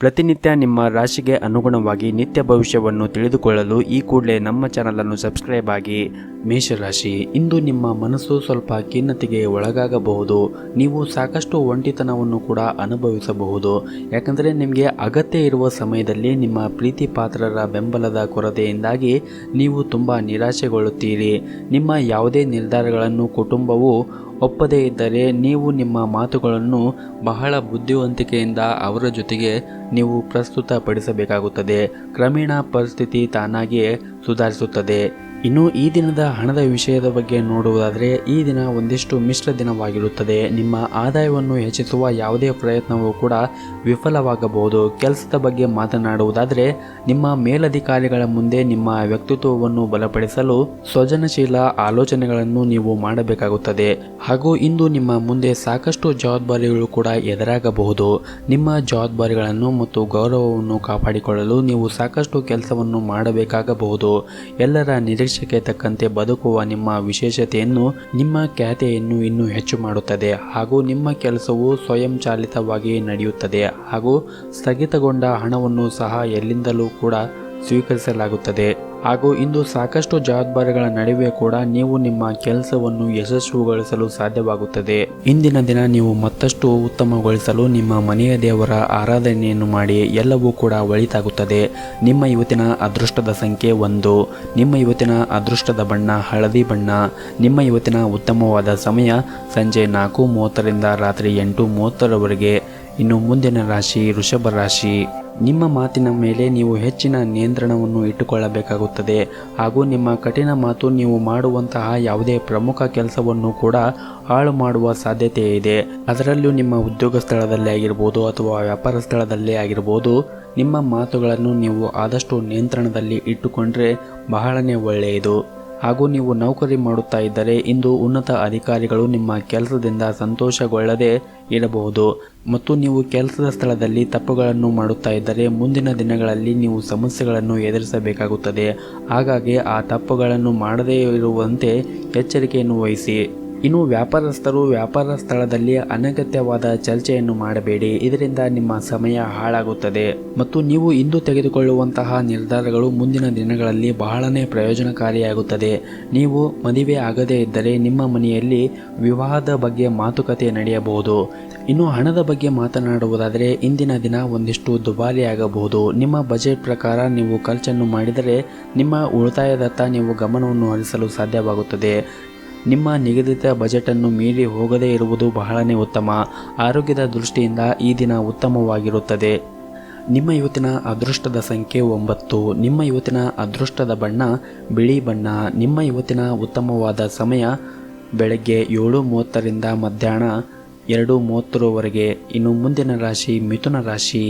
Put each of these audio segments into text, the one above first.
ಪ್ರತಿನಿತ್ಯ ನಿಮ್ಮ ರಾಶಿಗೆ ಅನುಗುಣವಾಗಿ ನಿತ್ಯ ಭವಿಷ್ಯವನ್ನು ತಿಳಿದುಕೊಳ್ಳಲು ಈ ಕೂಡಲೇ ನಮ್ಮ ಚಾನಲನ್ನು ಸಬ್ಸ್ಕ್ರೈಬ್ ಆಗಿ. ಮೇಷರಾಶಿ, ಇಂದು ನಿಮ್ಮ ಮನಸ್ಸು ಸ್ವಲ್ಪ ಖಿನ್ನತೆಗೆ ಒಳಗಾಗಬಹುದು. ನೀವು ಸಾಕಷ್ಟು ಒಂಟಿತನವನ್ನು ಕೂಡ ಅನುಭವಿಸಬಹುದು. ಯಾಕಂದರೆ ನಿಮಗೆ ಅಗತ್ಯ ಇರುವ ಸಮಯದಲ್ಲಿ ನಿಮ್ಮ ಪ್ರೀತಿ ಪಾತ್ರರ ಬೆಂಬಲದ ಕೊರತೆಯಿಂದಾಗಿ ನೀವು ತುಂಬ ನಿರಾಶೆಗೊಳ್ಳುತ್ತೀರಿ. ನಿಮ್ಮ ಯಾವುದೇ ನಿರ್ಧಾರಗಳನ್ನು ಕುಟುಂಬವು ಒಪ್ಪದೇ ಇದ್ದರೆ ನೀವು ನಿಮ್ಮ ಮಾತುಗಳನ್ನು ಬಹಳ ಬುದ್ಧಿವಂತಿಕೆಯಿಂದ ಅವರ ಜೊತೆಗೆ ನೀವು ಪ್ರಸ್ತುತಪಡಿಸಬೇಕಾಗುತ್ತದೆ. ಕ್ರಮೇಣ ಪರಿಸ್ಥಿತಿ ತಾನಾಗಿಯೇ ಸುಧಾರಿಸುತ್ತದೆ. ಇನ್ನು ಈ ದಿನದ ಹಣದ ವಿಷಯದ ಬಗ್ಗೆ ನೋಡುವುದಾದರೆ ಈ ದಿನ ಒಂದಿಷ್ಟು ಮಿಶ್ರ ದಿನವಾಗಿರುತ್ತದೆ. ನಿಮ್ಮ ಆದಾಯವನ್ನು ಹೆಚ್ಚಿಸುವ ಯಾವುದೇ ಪ್ರಯತ್ನವೂ ಕೂಡ ವಿಫಲವಾಗಬಹುದು. ಕೆಲಸದ ಬಗ್ಗೆ ಮಾತನಾಡುವುದಾದರೆ ನಿಮ್ಮ ಮೇಲಧಿಕಾರಿಗಳ ಮುಂದೆ ನಿಮ್ಮ ವ್ಯಕ್ತಿತ್ವವನ್ನು ಬಲಪಡಿಸಲು ಸೃಜನಶೀಲ ಆಲೋಚನೆಗಳನ್ನು ನೀವು ಮಾಡಬೇಕಾಗುತ್ತದೆ. ಹಾಗೂ ಇಂದು ನಿಮ್ಮ ಮುಂದೆ ಸಾಕಷ್ಟು ಜವಾಬ್ದಾರಿಗಳು ಕೂಡ ಎದುರಾಗಬಹುದು. ನಿಮ್ಮ ಜವಾಬ್ದಾರಿಗಳನ್ನು ಮತ್ತು ಗೌರವವನ್ನು ಕಾಪಾಡಿಕೊಳ್ಳಲು ನೀವು ಸಾಕಷ್ಟು ಕೆಲಸವನ್ನು ಮಾಡಬೇಕಾಗಬಹುದು. ಎಲ್ಲರ ನಿರೀಕ್ಷೆಗೆ ತಕ್ಕಂತೆ ಬದುಕುವ ನಿಮ್ಮ ವಿಶೇಷತೆಯನ್ನು ನಿಮ್ಮ ಖ್ಯಾತಿಯನ್ನು ಇನ್ನೂ ಹೆಚ್ಚು ಮಾಡುತ್ತದೆ. ಹಾಗೂ ನಿಮ್ಮ ಕೆಲಸವು ಸ್ವಯಂಚಾಲಿತವಾಗಿ ನಡೆಯುತ್ತದೆ. ಹಾಗೂ ಸ್ಥಗಿತಗೊಂಡ ಹಣವನ್ನು ಸಹ ಎಲ್ಲಿಂದಲೂ ಕೂಡ ಸ್ವೀಕರಿಸಲಾಗುತ್ತದೆ. ಹಾಗೂ ಇಂದು ಸಾಕಷ್ಟು ಜವಾಬ್ದಾರಿಗಳ ನಡುವೆ ಕೂಡ ನೀವು ನಿಮ್ಮ ಕೆಲಸವನ್ನು ಯಶಸ್ವಿಗೊಳಿಸಲು ಸಾಧ್ಯವಾಗುತ್ತದೆ. ಇಂದಿನ ದಿನ ನೀವು ಮತ್ತಷ್ಟು ಉತ್ತಮಗೊಳಿಸಲು ನಿಮ್ಮ ಮನೆಯ ದೇವರ ಆರಾಧನೆಯನ್ನು ಮಾಡಿ. ಎಲ್ಲವೂ ಕೂಡ ಒಳಿತಾಗುತ್ತದೆ. ನಿಮ್ಮ ಇವತ್ತಿನ ಅದೃಷ್ಟದ ಸಂಖ್ಯೆ 1. ನಿಮ್ಮ ಇವತ್ತಿನ ಅದೃಷ್ಟದ ಬಣ್ಣ ಹಳದಿ ಬಣ್ಣ. ನಿಮ್ಮ ಇವತ್ತಿನ ಉತ್ತಮವಾದ ಸಮಯ ಸಂಜೆ 4:30ರಿಂದ ರಾತ್ರಿ 8:30ರವರೆಗೆ. ಇನ್ನು ಮುಂದಿನ ರಾಶಿ ವೃಷಭ ರಾಶಿ. ನಿಮ್ಮ ಮಾತಿನ ಮೇಲೆ ನೀವು ಹೆಚ್ಚಿನ ನಿಯಂತ್ರಣವನ್ನು ಇಟ್ಟುಕೊಳ್ಳಬೇಕಾಗುತ್ತದೆ. ಹಾಗೂ ನಿಮ್ಮ ಕಠಿಣ ಮಾತು ನೀವು ಮಾಡುವಂತಹ ಯಾವುದೇ ಪ್ರಮುಖ ಕೆಲಸವನ್ನು ಕೂಡ ಹಾಳು ಮಾಡುವ ಸಾಧ್ಯತೆ ಇದೆ. ಅದರಲ್ಲೂ ನಿಮ್ಮ ಉದ್ಯೋಗ ಸ್ಥಳದಲ್ಲೇ ಆಗಿರ್ಬೋದು ಅಥವಾ ವ್ಯಾಪಾರ ಸ್ಥಳದಲ್ಲೇ ಆಗಿರ್ಬೋದು, ನಿಮ್ಮ ಮಾತುಗಳನ್ನು ನೀವು ಆದಷ್ಟು ನಿಯಂತ್ರಣದಲ್ಲಿ ಇಟ್ಟುಕೊಂಡ್ರೆ ಬಹಳನೇ ಒಳ್ಳೆಯದು. ಹಾಗೂ ನೀವು ನೌಕರಿ ಮಾಡುತ್ತಾ ಇದ್ದರೆ ಇಂದು ಉನ್ನತ ಅಧಿಕಾರಿಗಳು ನಿಮ್ಮ ಕೆಲಸದಿಂದ ಸಂತೋಷಗೊಳ್ಳದೆ ಇರಬಹುದು. ಮತ್ತು ನೀವು ಕೆಲಸದ ಸ್ಥಳದಲ್ಲಿ ತಪ್ಪುಗಳನ್ನು ಮಾಡುತ್ತಾ ಇದ್ದರೆ ಮುಂದಿನ ದಿನಗಳಲ್ಲಿ ನೀವು ಸಮಸ್ಯೆಗಳನ್ನು ಎದುರಿಸಬೇಕಾಗುತ್ತದೆ. ಹಾಗಾಗಿ ಆ ತಪ್ಪುಗಳನ್ನು ಮಾಡದೇ ಇರುವಂತೆ ಎಚ್ಚರಿಕೆಯನ್ನು ವಹಿಸಿ. ಇನ್ನು ವ್ಯಾಪಾರಸ್ಥರು ವ್ಯಾಪಾರ ಸ್ಥಳದಲ್ಲಿ ಅನಗತ್ಯವಾದ ಚರ್ಚೆಯನ್ನು ಮಾಡಬೇಡಿ. ಇದರಿಂದ ನಿಮ್ಮ ಸಮಯ ಹಾಳಾಗುತ್ತದೆ. ಮತ್ತು ನೀವು ಇಂದು ತೆಗೆದುಕೊಳ್ಳುವಂತಹ ನಿರ್ಧಾರಗಳು ಮುಂದಿನ ದಿನಗಳಲ್ಲಿ ಬಹಳನೇ ಪ್ರಯೋಜನಕಾರಿಯಾಗುತ್ತದೆ. ನೀವು ಮದುವೆ ಆಗದೇ ಇದ್ದರೆ ನಿಮ್ಮ ಮನೆಯಲ್ಲಿ ವಿವಾಹದ ಬಗ್ಗೆ ಮಾತುಕತೆ ನಡೆಯಬಹುದು. ಇನ್ನು ಹಣದ ಬಗ್ಗೆ ಮಾತನಾಡುವುದಾದರೆ ಇಂದಿನ ದಿನ ಒಂದಿಷ್ಟು ದುಬಾರಿಯಾಗಬಹುದು. ನಿಮ್ಮ ಬಜೆಟ್ ಪ್ರಕಾರ ನೀವು ಖರ್ಚನ್ನು ಮಾಡಿದರೆ ನಿಮ್ಮ ಉಳಿತಾಯದತ್ತ ನೀವು ಗಮನವನ್ನು ಹರಿಸಲು ಸಾಧ್ಯವಾಗುತ್ತದೆ. ನಿಮ್ಮ ನಿಗದಿತ ಬಜೆಟನ್ನು ಮೀರಿ ಹೋಗದೇ ಇರುವುದು ಬಹಳನೇ ಉತ್ತಮ. ಆರೋಗ್ಯದ ದೃಷ್ಟಿಯಿಂದ ಈ ದಿನ ಉತ್ತಮವಾಗಿರುತ್ತದೆ. ನಿಮ್ಮ ಇವತ್ತಿನ ಅದೃಷ್ಟದ ಸಂಖ್ಯೆ 9. ನಿಮ್ಮ ಇವತ್ತಿನ ಅದೃಷ್ಟದ ಬಣ್ಣ ಬಿಳಿ ಬಣ್ಣ. ನಿಮ್ಮ ಇವತ್ತಿನ ಉತ್ತಮವಾದ ಸಮಯ ಬೆಳಗ್ಗೆ 7:30ರಿಂದ ಮಧ್ಯಾಹ್ನ 2:30ರವರೆಗೆ. ಇನ್ನು ಮುಂದಿನ ರಾಶಿ ಮಿಥುನ ರಾಶಿ.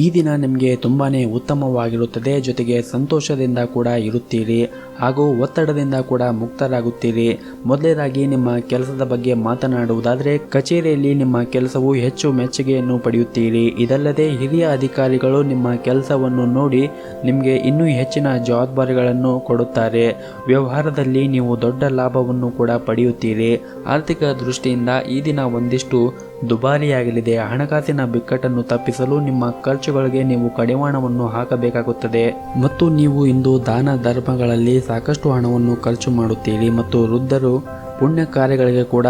ಈ ದಿನ ನಿಮಗೆ ತುಂಬಾ ಉತ್ತಮವಾಗಿರುತ್ತದೆ. ಜೊತೆಗೆ ಸಂತೋಷದಿಂದ ಕೂಡ ಇರುತ್ತೀರಿ ಹಾಗೂ ಒತ್ತಡದಿಂದ ಕೂಡ ಮುಕ್ತರಾಗುತ್ತೀರಿ. ಮೊದಲನೇದಾಗಿ ನಿಮ್ಮ ಕೆಲಸದ ಬಗ್ಗೆ ಮಾತನಾಡುವುದಾದರೆ ಕಚೇರಿಯಲ್ಲಿ ನಿಮ್ಮ ಕೆಲಸವು ಹೆಚ್ಚು ಮೆಚ್ಚುಗೆಯನ್ನು ಪಡೆಯುತ್ತೀರಿ. ಇದಲ್ಲದೆ ಹಿರಿಯ ಅಧಿಕಾರಿಗಳು ನಿಮ್ಮ ಕೆಲಸವನ್ನು ನೋಡಿ ನಿಮಗೆ ಇನ್ನೂ ಹೆಚ್ಚಿನ ಜವಾಬ್ದಾರಿಗಳನ್ನು ಕೊಡುತ್ತಾರೆ. ವ್ಯವಹಾರದಲ್ಲಿ ನೀವು ದೊಡ್ಡ ಲಾಭವನ್ನು ಕೂಡ ಪಡೆಯುತ್ತೀರಿ. ಆರ್ಥಿಕ ದೃಷ್ಟಿಯಿಂದ ಈ ದಿನ ಒಂದಿಷ್ಟು ದುಬಾರಿಯಾಗಲಿದೆ. ಹಣಕಾಸಿನ ಬಿಕ್ಕಟ್ಟನ್ನು ತಪ್ಪಿಸಲು ನಿಮ್ಮ ಖರ್ಚುಗಳಿಗೆ ನೀವು ಕಡಿವಾಣವನ್ನು ಹಾಕಬೇಕಾಗುತ್ತದೆ. ಮತ್ತು ನೀವು ಇಂದು ದಾನ ಧರ್ಮಗಳಲ್ಲಿ ಸಾಕಷ್ಟು ಹಣವನ್ನು ಖರ್ಚು ಮಾಡುತ್ತೀರಿ. ಮತ್ತು ವೃದ್ಧರು ಪುಣ್ಯ ಕಾರ್ಯಗಳಿಗೆ ಕೂಡ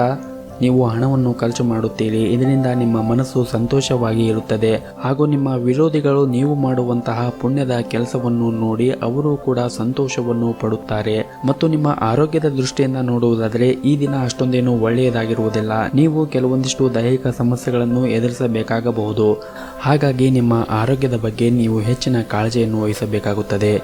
ನೀವು ಹಣವನ್ನು ಖರ್ಚು ಮಾಡುತ್ತೀರಿ. ಇದರಿಂದ ನಿಮ್ಮ ಮನಸ್ಸು ಸಂತೋಷವಾಗಿ ಇರುತ್ತದೆ. ಹಾಗೂ ನಿಮ್ಮ ವಿರೋಧಿಗಳು ನೀವು ಮಾಡುವಂತಹ ಪುಣ್ಯದ ಕೆಲಸವನ್ನು ನೋಡಿ ಅವರು ಕೂಡ ಸಂತೋಷವನ್ನು ಪಡುತ್ತಾರೆ. ಮತ್ತು ನಿಮ್ಮ ಆರೋಗ್ಯದ ದೃಷ್ಟಿಯಿಂದ ನೋಡುವುದಾದರೆ ಈ ದಿನ ಅಷ್ಟೊಂದೇನು ಒಳ್ಳೆಯದಾಗಿರುವುದಿಲ್ಲ. ನೀವು ಕೆಲವೊಂದಿಷ್ಟು ದೈಹಿಕ ಸಮಸ್ಯೆಗಳನ್ನು ಎದುರಿಸಬೇಕಾಗಬಹುದು. ಹಾಗಾಗಿ ನಿಮ್ಮ ಆರೋಗ್ಯದ ಬಗ್ಗೆ ನೀವು ಹೆಚ್ಚಿನ ಕಾಳಜಿಯನ್ನು ವಹಿಸಬೇಕಾಗುತ್ತದೆ.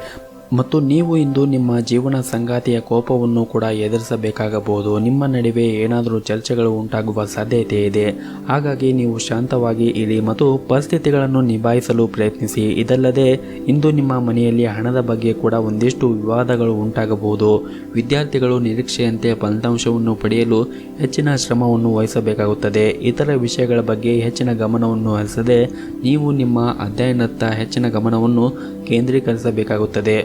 ಮತ್ತು ನೀವು ಇಂದು ನಿಮ್ಮ ಜೀವನ ಸಂಗಾತಿಯ ಕೋಪವನ್ನು ಕೂಡ ಎದುರಿಸಬೇಕಾಗಬಹುದು. ನಿಮ್ಮ ನಡುವೆ ಏನಾದರೂ ಚರ್ಚೆಗಳು ಉಂಟಾಗುವ ಸಾಧ್ಯತೆ ಇದೆ. ಹಾಗಾಗಿ ನೀವು ಶಾಂತವಾಗಿ ಇರಿ ಮತ್ತು ಪರಿಸ್ಥಿತಿಗಳನ್ನು ನಿಭಾಯಿಸಲು ಪ್ರಯತ್ನಿಸಿ. ಇದಲ್ಲದೆ ಇಂದು ನಿಮ್ಮ ಮನೆಯಲ್ಲಿ ಹಣದ ಬಗ್ಗೆ ಕೂಡ ಒಂದಿಷ್ಟು ವಿವಾದಗಳು ಉಂಟಾಗಬಹುದು. ವಿದ್ಯಾರ್ಥಿಗಳು ನಿರೀಕ್ಷೆಯಂತೆ ಫಲಿತಾಂಶವನ್ನು ಪಡೆಯಲು ಹೆಚ್ಚಿನ ಶ್ರಮವನ್ನು ವಹಿಸಬೇಕಾಗುತ್ತದೆ. ಇತರ ವಿಷಯಗಳ ಬಗ್ಗೆ ಹೆಚ್ಚಿನ ಗಮನವನ್ನು ಹರಿಸದೆ ನೀವು ನಿಮ್ಮ ಅಧ್ಯಯನದತ್ತ ಹೆಚ್ಚಿನ ಗಮನವನ್ನು ಕೇಂದ್ರೀಕರಿಸಬೇಕಾಗುತ್ತದೆ.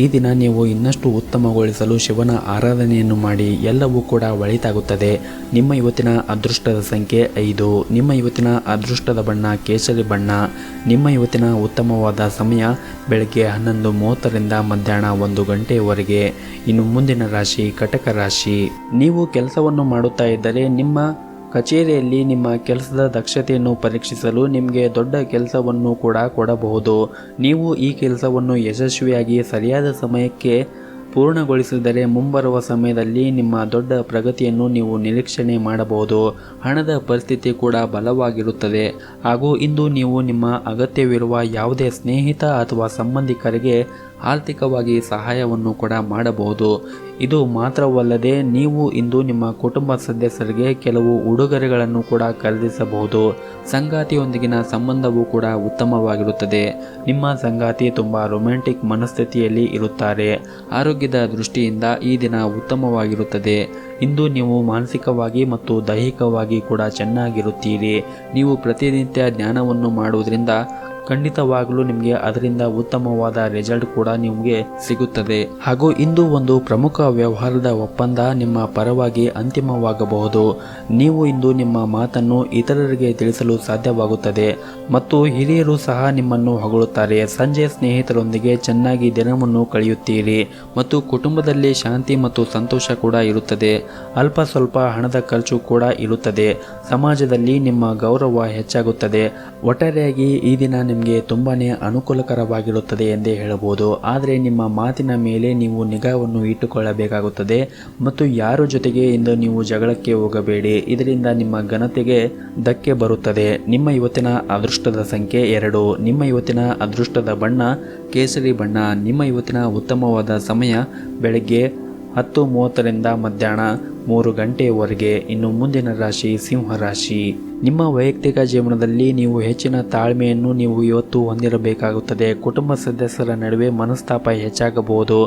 ಈ ದಿನ ನೀವು ಇನ್ನಷ್ಟು ಉತ್ತಮಗೊಳಿಸಲು ಶಿವನ ಆರಾಧನೆಯನ್ನು ಮಾಡಿ ಎಲ್ಲವೂ ಕೂಡ ಒಳಿತಾಗುತ್ತದೆ. ನಿಮ್ಮ ಇವತ್ತಿನ ಅದೃಷ್ಟದ ಸಂಖ್ಯೆ 5. ನಿಮ್ಮ ಇವತ್ತಿನ ಅದೃಷ್ಟದ ಬಣ್ಣ ಕೇಸರಿ ಬಣ್ಣ. ನಿಮ್ಮ ಇವತ್ತಿನ ಉತ್ತಮವಾದ ಸಮಯ ಬೆಳಗ್ಗೆ 11:30ರಿಂದ ಮಧ್ಯಾಹ್ನ 1 ಗಂಟೆಯವರೆಗೆ. ಇನ್ನು ಮುಂದಿನ ರಾಶಿ ಕಟಕ ರಾಶಿ. ನೀವು ಕೆಲಸವನ್ನು ಮಾಡುತ್ತಾ ಇದ್ದರೆ ನಿಮ್ಮ ಕಚೇರಿಯಲ್ಲಿ ನಿಮ್ಮ ಕೆಲಸದ ದಕ್ಷತೆಯನ್ನು ಪರೀಕ್ಷಿಸಲು ನಿಮಗೆ ದೊಡ್ಡ ಕೆಲಸವನ್ನು ಕೂಡ ಕೊಡಬಹುದು. ನೀವು ಈ ಕೆಲಸವನ್ನು ಯಶಸ್ವಿಯಾಗಿ ಸರಿಯಾದ ಸಮಯಕ್ಕೆ ಪೂರ್ಣಗೊಳಿಸಿದರೆ ಮುಂಬರುವ ಸಮಯದಲ್ಲಿ ನಿಮ್ಮ ದೊಡ್ಡ ಪ್ರಗತಿಯನ್ನು ನೀವು ನಿರೀಕ್ಷಣೆ ಮಾಡಬಹುದು. ಹಣದ ಪರಿಸ್ಥಿತಿ ಕೂಡ ಬಲವಾಗಿರುತ್ತದೆ ಹಾಗೂ ಇಂದು ನೀವು ನಿಮ್ಮ ಅಗತ್ಯವಿರುವ ಯಾವುದೇ ಸ್ನೇಹಿತ ಅಥವಾ ಸಂಬಂಧಿಕರಿಗೆ ಆರ್ಥಿಕವಾಗಿ ಸಹಾಯವನ್ನು ಕೂಡ ಮಾಡಬಹುದು. ಇದು ಮಾತ್ರವಲ್ಲದೆ ನೀವು ಇಂದು ನಿಮ್ಮ ಕುಟುಂಬ ಸದಸ್ಯರಿಗೆ ಕೆಲವು ಉಡುಗೊರೆಗಳನ್ನು ಕೂಡ ಖರೀದಿಸಬಹುದು. ಸಂಗಾತಿಯೊಂದಿಗಿನ ಸಂಬಂಧವೂ ಕೂಡ ಉತ್ತಮವಾಗಿರುತ್ತದೆ. ನಿಮ್ಮ ಸಂಗಾತಿ ತುಂಬ ರೊಮ್ಯಾಂಟಿಕ್ ಮನಸ್ಥಿತಿಯಲ್ಲಿ ಇರುತ್ತಾರೆ. ಆರೋಗ್ಯದ ದೃಷ್ಟಿಯಿಂದ ಈ ದಿನ ಉತ್ತಮವಾಗಿರುತ್ತದೆ. ಇಂದು ನೀವು ಮಾನಸಿಕವಾಗಿ ಮತ್ತು ದೈಹಿಕವಾಗಿ ಕೂಡ ಚೆನ್ನಾಗಿರುತ್ತೀರಿ. ನೀವು ಪ್ರತಿನಿತ್ಯ ಧ್ಯಾನವನ್ನು ಮಾಡುವುದರಿಂದ ಖಂಡಿತವಾಗಲೂ ನಿಮಗೆ ಅದರಿಂದ ಉತ್ತಮವಾದ ರಿಸಲ್ಟ್ ಕೂಡ ನಿಮಗೆ ಸಿಗುತ್ತದೆ. ಹಾಗೂ ಇಂದು ಒಂದು ಪ್ರಮುಖ ವ್ಯವಹಾರದ ಒಪ್ಪಂದ ನಿಮ್ಮ ಪರವಾಗಿ ಅಂತಿಮವಾಗಬಹುದು. ನೀವು ಇಂದು ನಿಮ್ಮ ಮಾತನ್ನು ಇತರರಿಗೆ ತಿಳಿಸಲು ಸಾಧ್ಯವಾಗುತ್ತದೆ ಮತ್ತು ಹಿರಿಯರು ಸಹ ನಿಮ್ಮನ್ನು ಹೊಗಳುತ್ತಾರೆ. ಸಂಜೆ ಸ್ನೇಹಿತರೊಂದಿಗೆ ಚೆನ್ನಾಗಿ ದಿನವನ್ನು ಕಳೆಯುತ್ತೀರಿ ಮತ್ತು ಕುಟುಂಬದಲ್ಲಿ ಶಾಂತಿ ಮತ್ತು ಸಂತೋಷ ಕೂಡ ಇರುತ್ತದೆ. ಅಲ್ಪ ಸ್ವಲ್ಪ ಹಣದ ಖರ್ಚು ಕೂಡ ಇರುತ್ತದೆ. ಸಮಾಜದಲ್ಲಿ ನಿಮ್ಮ ಗೌರವ ಹೆಚ್ಚಾಗುತ್ತದೆ. ಒಟ್ಟಾರೆಯಾಗಿ ಈ ದಿನ ನಿಮಗೆ ತುಂಬಾನೇ ಅನುಕೂಲಕರವಾಗಿರುತ್ತದೆ ಎಂದೇ ಹೇಳಬಹುದು. ಆದರೆ ನಿಮ್ಮ ಮಾತಿನ ಮೇಲೆ ನೀವು ನಿಗಾವನ್ನು ಇಟ್ಟುಕೊಳ್ಳಬೇಕಾಗುತ್ತದೆ ಮತ್ತು ಯಾರ ಜೊತೆಗೆ ಇಂದು ನೀವು ಜಗಳಕ್ಕೆ ಹೋಗಬೇಡಿ. ಇದರಿಂದ ನಿಮ್ಮ ಘನತೆಗೆ ಧಕ್ಕೆ ಬರುತ್ತದೆ. ನಿಮ್ಮ ಇವತ್ತಿನ ಅದೃಷ್ಟದ ಸಂಖ್ಯೆ 2. ನಿಮ್ಮ ಇವತ್ತಿನ ಅದೃಷ್ಟದ ಬಣ್ಣ ಕೇಸರಿ ಬಣ್ಣ. ನಿಮ್ಮ ಇವತ್ತಿನ ಉತ್ತಮವಾದ ಸಮಯ ಬೆಳಗ್ಗೆ 10:30ರಿಂದ ಮಧ್ಯಾಹ್ನ 3 ಗಂಟೆಯವರೆಗೆ. ಇನ್ನು ಮುಂದಿನ ರಾಶಿ ಸಿಂಹ ರಾಶಿ. ನಿಮ್ಮ ವೈಯಕ್ತಿಕ ಜೀವನದಲ್ಲಿ ನೀವು ಹೆಚ್ಚಿನ ತಾಳ್ಮೆಯನ್ನು ನೀವು ಇವತ್ತು ಹೊಂದಿರಬೇಕಾಗುತ್ತದೆ. ಕುಟುಂಬ ಸದಸ್ಯರ ನಡುವೆ ಮನಸ್ತಾಪ ಹೆಚ್ಚಾಗಬಹುದು.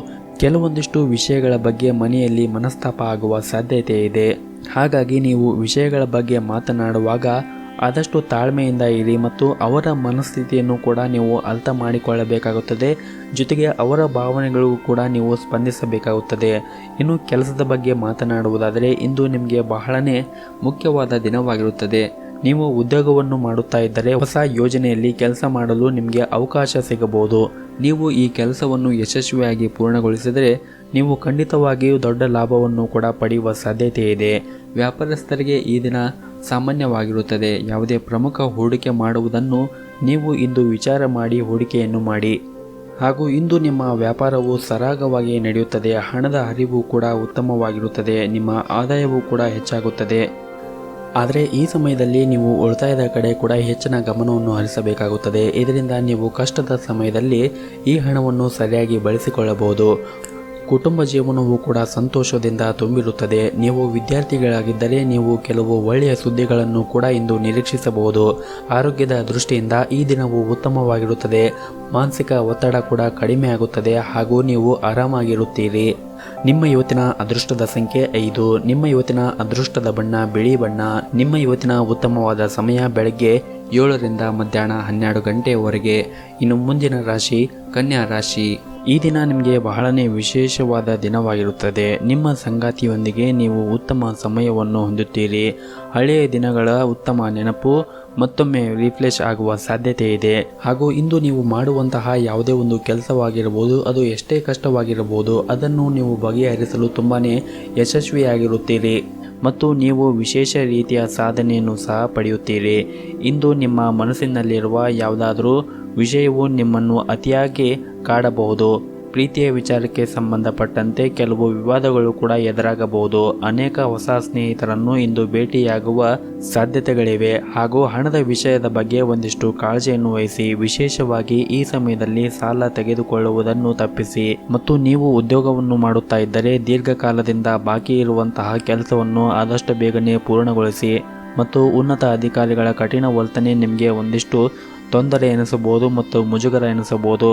ಕೆಲವೊಂದಿಷ್ಟು ವಿಷಯಗಳ ಬಗ್ಗೆ ಮನೆಯಲ್ಲಿ ಮನಸ್ತಾಪ ಆಗುವ ಸಾಧ್ಯತೆ ಇದೆ. ಹಾಗಾಗಿ ನೀವು ವಿಷಯಗಳ ಬಗ್ಗೆ ಮಾತನಾಡುವಾಗ ಆದಷ್ಟು ತಾಳ್ಮೆಯಿಂದ ಇರಿ ಮತ್ತು ಅವರ ಮನಸ್ಥಿತಿಯನ್ನು ಕೂಡ ನೀವು ಅರ್ಥ ಮಾಡಿಕೊಳ್ಳಬೇಕಾಗುತ್ತದೆ. ಜೊತೆಗೆ ಅವರ ಭಾವನೆಗಳಿಗೂ ಕೂಡ ನೀವು ಸ್ಪಂದಿಸಬೇಕಾಗುತ್ತದೆ. ಇನ್ನು ಕೆಲಸದ ಬಗ್ಗೆ ಮಾತನಾಡುವುದಾದರೆ ಇಂದು ನಿಮಗೆ ಬಹಳನೇ ಮುಖ್ಯವಾದ ದಿನವಾಗಿರುತ್ತದೆ. ನೀವು ಉದ್ಯೋಗವನ್ನು ಮಾಡುತ್ತಾ ಇದ್ದರೆ ಹೊಸ ಯೋಜನೆಯಲ್ಲಿ ಕೆಲಸ ಮಾಡಲು ನಿಮಗೆ ಅವಕಾಶ ಸಿಗಬಹುದು. ನೀವು ಈ ಕೆಲಸವನ್ನು ಯಶಸ್ವಿಯಾಗಿ ಪೂರ್ಣಗೊಳಿಸಿದರೆ ನೀವು ಖಂಡಿತವಾಗಿಯೂ ದೊಡ್ಡ ಲಾಭವನ್ನು ಕೂಡ ಪಡೆಯುವ ಸಾಧ್ಯತೆ ಇದೆ. ವ್ಯಾಪಾರಸ್ಥರಿಗೆ ಈ ದಿನ ಸಾಮಾನ್ಯವಾಗಿರುತ್ತದೆ. ಯಾವುದೇ ಪ್ರಮುಖ ಹೂಡಿಕೆ ಮಾಡುವುದನ್ನು ನೀವು ಇಂದು ವಿಚಾರ ಮಾಡಿ ಹೂಡಿಕೆಯನ್ನು ಮಾಡಿ. ಹಾಗೂ ಇಂದು ನಿಮ್ಮ ವ್ಯಾಪಾರವು ಸರಾಗವಾಗಿ ನಡೆಯುತ್ತದೆ. ಹಣದ ಹರಿವು ಕೂಡ ಉತ್ತಮವಾಗಿರುತ್ತದೆ. ನಿಮ್ಮ ಆದಾಯವೂ ಕೂಡ ಹೆಚ್ಚಾಗುತ್ತದೆ. ಆದರೆ ಈ ಸಮಯದಲ್ಲಿ ನೀವು ಉಳಿತಾಯದ ಕಡೆ ಕೂಡ ಹೆಚ್ಚಿನ ಗಮನವನ್ನು ಹರಿಸಬೇಕಾಗುತ್ತದೆ. ಇದರಿಂದ ನೀವು ಕಷ್ಟದ ಸಮಯದಲ್ಲಿ ಈ ಹಣವನ್ನು ಸರಿಯಾಗಿ ಬಳಸಿಕೊಳ್ಳಬಹುದು. ಕುಟುಂಬ ಜೀವನವೂ ಕೂಡ ಸಂತೋಷದಿಂದ ತುಂಬಿರುತ್ತದೆ. ನೀವು ವಿದ್ಯಾರ್ಥಿಗಳಾಗಿದ್ದರೆ ನೀವು ಕೆಲವು ಒಳ್ಳೆಯ ಸುದ್ದಿಗಳನ್ನು ಕೂಡ ಇಂದು ನಿರೀಕ್ಷಿಸಬಹುದು. ಆರೋಗ್ಯದ ದೃಷ್ಟಿಯಿಂದ ಈ ದಿನವು ಉತ್ತಮವಾಗಿರುತ್ತದೆ. ಮಾನಸಿಕ ಒತ್ತಡ ಕೂಡ ಕಡಿಮೆ ಆಗುತ್ತದೆ ಹಾಗೂ ನೀವು ಆರಾಮಾಗಿರುತ್ತೀರಿ. ನಿಮ್ಮ ಇವತ್ತಿನ ಅದೃಷ್ಟದ ಸಂಖ್ಯೆ 5. ನಿಮ್ಮ ಇವತ್ತಿನ ಅದೃಷ್ಟದ ಬಣ್ಣ ಬಿಳಿ ಬಣ್ಣ. ನಿಮ್ಮ ಇವತ್ತಿನ ಉತ್ತಮವಾದ ಸಮಯ ಬೆಳಗ್ಗೆ 7ರಿಂದ ಮಧ್ಯಾಹ್ನ 12 ಗಂಟೆಯವರೆಗೆ. ಇನ್ನು ಮುಂದಿನ ರಾಶಿ ಕನ್ಯಾ ರಾಶಿ. ಈ ದಿನ ನಿಮಗೆ ಬಹಳನೇ ವಿಶೇಷವಾದ ದಿನವಾಗಿರುತ್ತದೆ. ನಿಮ್ಮ ಸಂಗಾತಿಯೊಂದಿಗೆ ನೀವು ಉತ್ತಮ ಸಮಯವನ್ನು ಹೊಂದುತ್ತೀರಿ. ಹಳೆಯ ದಿನಗಳ ಉತ್ತಮ ನೆನಪು ಮತ್ತೊಮ್ಮೆ ರಿಫ್ರೆಶ್ ಆಗುವ ಸಾಧ್ಯತೆ ಇದೆ. ಹಾಗೂ ಇಂದು ನೀವು ಮಾಡುವಂತಹ ಯಾವುದೇ ಒಂದು ಕೆಲಸವಾಗಿರಬಹುದು, ಅದು ಎಷ್ಟೇ ಕಷ್ಟವಾಗಿರಬಹುದು, ಅದನ್ನು ನೀವು ಬಗೆಹರಿಸಲು ತುಂಬಾನೇ ಯಶಸ್ವಿಯಾಗಿರುತ್ತೀರಿ ಮತ್ತು ನೀವು ವಿಶೇಷ ರೀತಿಯ ಸಾಧನೆಯನ್ನು ಸಹ ಪಡೆಯುತ್ತೀರಿ. ಇಂದು ನಿಮ್ಮ ಮನಸ್ಸಿನಲ್ಲಿರುವ ಯಾವುದಾದರೂ ವಿಷಯವು ನಿಮ್ಮನ್ನು ಅತಿಯಾಗಿ ಕಾಡಬಹುದು. ಪ್ರೀತಿಯ ವಿಚಾರಕ್ಕೆ ಸಂಬಂಧಪಟ್ಟಂತೆ ಕೆಲವು ವಿವಾದಗಳು ಕೂಡ ಎದುರಾಗಬಹುದು. ಅನೇಕ ಹೊಸ ಸ್ನೇಹಿತರನ್ನು ಇಂದು ಭೇಟಿಯಾಗುವ ಸಾಧ್ಯತೆಗಳಿವೆ. ಹಾಗೂ ಹಣದ ವಿಷಯದ ಬಗ್ಗೆ ಒಂದಿಷ್ಟು ಕಾಳಜಿಯನ್ನು ವಹಿಸಿ. ವಿಶೇಷವಾಗಿ ಈ ಸಮಯದಲ್ಲಿ ಸಾಲ ತೆಗೆದುಕೊಳ್ಳುವುದನ್ನು ತಪ್ಪಿಸಿ. ಮತ್ತು ನೀವು ಉದ್ಯೋಗವನ್ನು ಮಾಡುತ್ತಾ ಇದ್ದರೆ ದೀರ್ಘಕಾಲದಿಂದ ಬಾಕಿ ಇರುವಂತಹ ಕೆಲಸವನ್ನು ಆದಷ್ಟು ಬೇಗನೆ ಪೂರ್ಣಗೊಳಿಸಿ. ಮತ್ತು ಉನ್ನತ ಅಧಿಕಾರಿಗಳ ಕಠಿಣ ವರ್ತನೆ ನಿಮಗೆ ಒಂದಿಷ್ಟು ತೊಂದರೆ ಎನಿಸಬಹುದು ಮತ್ತು ಮುಜುಗರ ಎನಿಸಬಹುದು.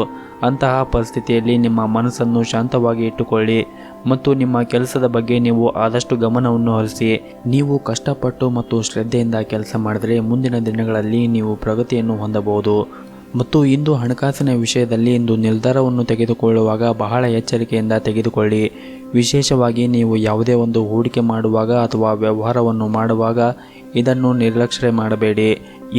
ಅಂತಹ ಪರಿಸ್ಥಿತಿಯಲ್ಲಿ ನಿಮ್ಮ ಮನಸ್ಸನ್ನು ಶಾಂತವಾಗಿ ಇಟ್ಟುಕೊಳ್ಳಿ ಮತ್ತು ನಿಮ್ಮ ಕೆಲಸದ ಬಗ್ಗೆ ನೀವು ಆದಷ್ಟು ಗಮನವನ್ನು ಹರಿಸಿ. ನೀವು ಕಷ್ಟಪಟ್ಟು ಮತ್ತು ಶ್ರದ್ಧೆಯಿಂದ ಕೆಲಸ ಮಾಡಿದರೆ ಮುಂದಿನ ದಿನಗಳಲ್ಲಿ ನೀವು ಪ್ರಗತಿಯನ್ನು ಹೊಂದಬಹುದು. ಮತ್ತು ಇಂದು ಹಣಕಾಸಿನ ವಿಷಯದಲ್ಲಿ ಇಂದು ನಿರ್ಧಾರವನ್ನು ತೆಗೆದುಕೊಳ್ಳುವಾಗ ಬಹಳ ಎಚ್ಚರಿಕೆಯಿಂದ ತೆಗೆದುಕೊಳ್ಳಿ. ವಿಶೇಷವಾಗಿ ನೀವು ಯಾವುದೇ ಒಂದು ಹೂಡಿಕೆ ಮಾಡುವಾಗ ಅಥವಾ ವ್ಯವಹಾರವನ್ನು ಮಾಡುವಾಗ ಇದನ್ನು ನಿರ್ಲಕ್ಷ್ಯ ಮಾಡಬೇಡಿ.